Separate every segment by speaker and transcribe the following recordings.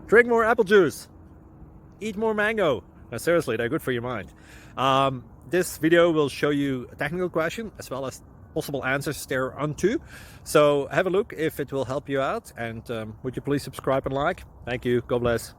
Speaker 1: Drink more apple juice. Eat more mango. Now, seriously, they're good for your mind. This video will show you a technical question as well as possible answers thereunto. So have a look if it will help you out, and would you please subscribe and like? Thank you. God bless.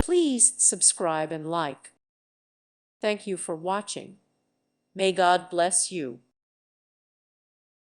Speaker 2: Please subscribe and like. Thank you for watching. May God bless you.